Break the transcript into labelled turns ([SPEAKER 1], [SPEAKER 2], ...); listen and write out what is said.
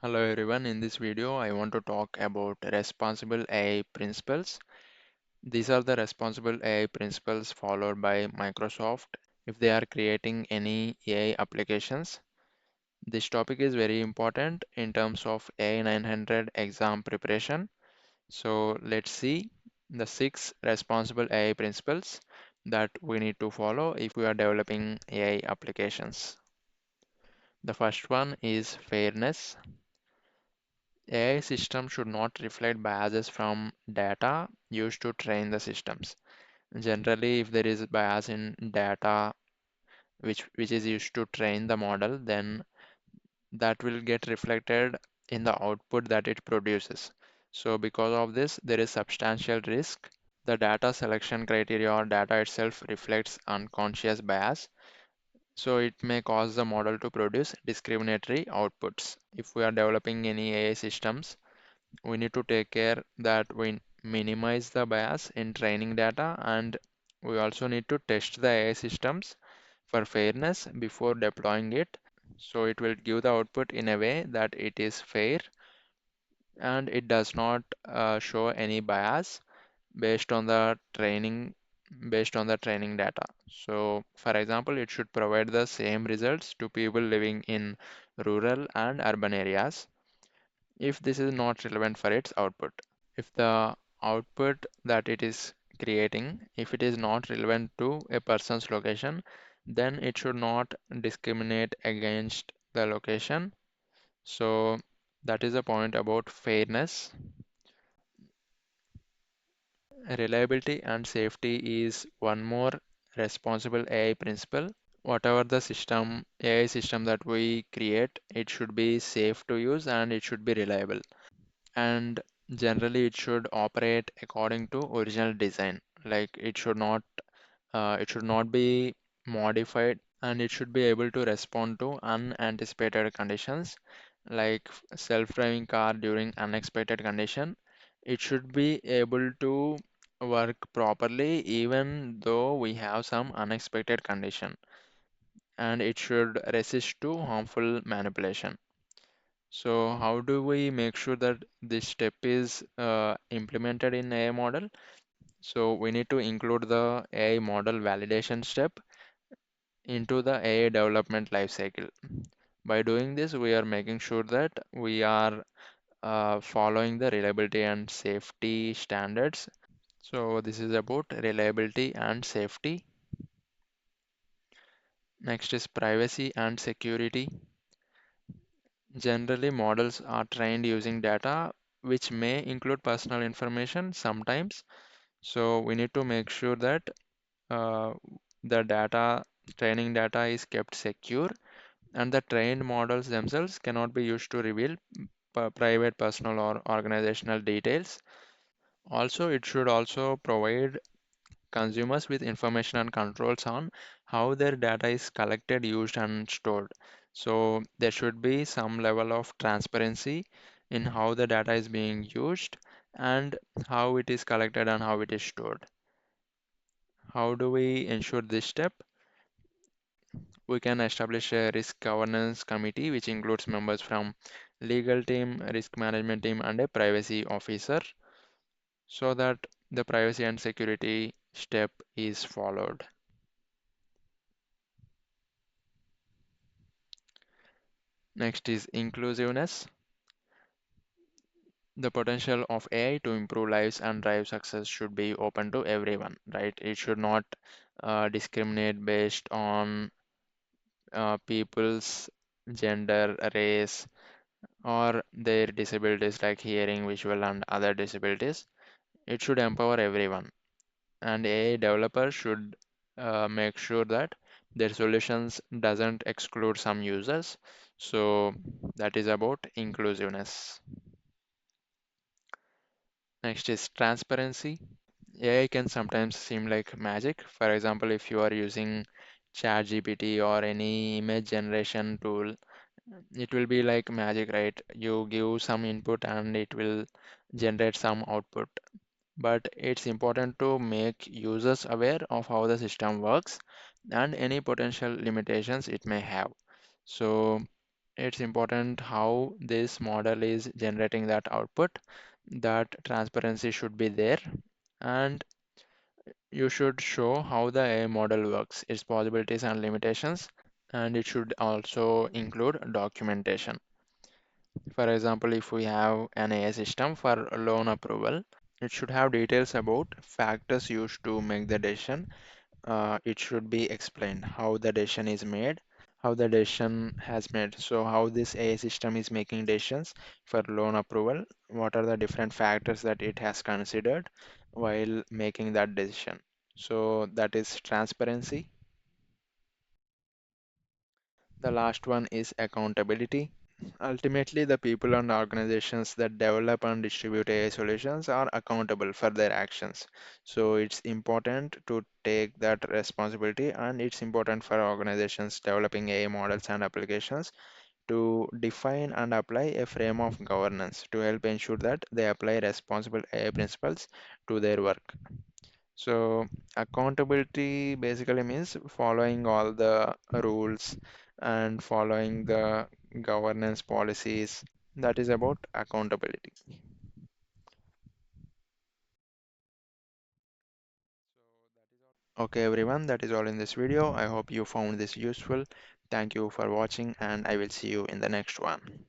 [SPEAKER 1] Hello everyone, in this video I want to talk about responsible AI principles. These are the responsible AI principles followed by Microsoft if they are creating any AI applications. This topic is very important in terms of AI-900 exam preparation. So let's see the 6 responsible AI principles that we need to follow if we are developing AI applications. The first one is fairness. AI systems should not reflect biases from data used to train the systems. Generally, if there is bias in data which is used to train the model, then that will get reflected in the output that it produces. So because of this, there is substantial risk. The data selection criteria or data itself reflects unconscious bias. So it may cause the model to produce discriminatory outputs. If we are developing any AI systems, we need to take care that we minimize the bias in training data, and we also need to test the AI systems for fairness before deploying it. So it will give the output in a way that it is fair and it does not show any bias based on the training data. So for example, it should provide the same results to people living in rural and urban areas if this is not relevant for its output. If the output that it is creating, if it is not relevant to a person's location, then it should not discriminate against the location. So that is a point about fairness. Reliability and safety is one more responsible AI principle. Whatever the AI system that we create, it should be safe to use and it should be reliable. And generally it should operate according to original design. Like it should not be modified, and it should be able to respond to unanticipated conditions like self-driving car during unexpected condition. It should be able to work properly even though we have some unexpected condition, and it should resist to harmful manipulation. So how do we make sure that this step is implemented in AI model? So we need to include the AI model validation step into the AI development lifecycle. By doing this, we are making sure that we are following the reliability and safety standards. So this is about reliability and safety. Next is privacy and security. Generally, models are trained using data which may include personal information sometimes. So we need to make sure that uh, the training data is kept secure, and the trained models themselves cannot be used to reveal private, personal, or organizational details. Also, it should also provide consumers with information and controls on how their data is collected, used, and stored. So there should be some level of transparency in how the data is being used and how it is collected and how it is stored. How do we ensure this step? We can establish a risk governance committee which includes members from legal team, risk management team, and a privacy officer so that the privacy and security step is followed. Next is inclusiveness. The potential of AI to improve lives and drive success should be open to everyone, right? It should not discriminate based on people's gender, race, or their disabilities like hearing, visual, and other disabilities. It should empower everyone, and AI developers should make sure that their solutions doesn't exclude some users. So that is about inclusiveness. Next is transparency. AI can sometimes seem like magic. For example, if you are using ChatGPT or any image generation tool, it will be like magic, right? You give some input and it will generate some output. But it's important to make users aware of how the system works and any potential limitations it may have. So It's important how this model is generating that output. That transparency should be there, and you should show how the AI model works, its possibilities and limitations, and it should also include documentation. For example, if we have an AI system for loan approval, it should have details about factors used to make the decision. It should be explained how the decision is made, how the decision has made. So how this AI system is making decisions for loan approval, what are the different factors that it has considered while making that decision. So that is transparency. The last one is accountability. Ultimately, the people and organizations that develop and distribute AI solutions are accountable for their actions. So it's important to take that responsibility, and it's important for organizations developing AI models and applications to define and apply a frame of governance to help ensure that they apply responsible AI principles to their work. So accountability basically means following all the rules and following the governance policies. That is about accountability. Okay, everyone, that is all in this video. I hope you found this useful. Thank you for watching, and I will see you in the next one.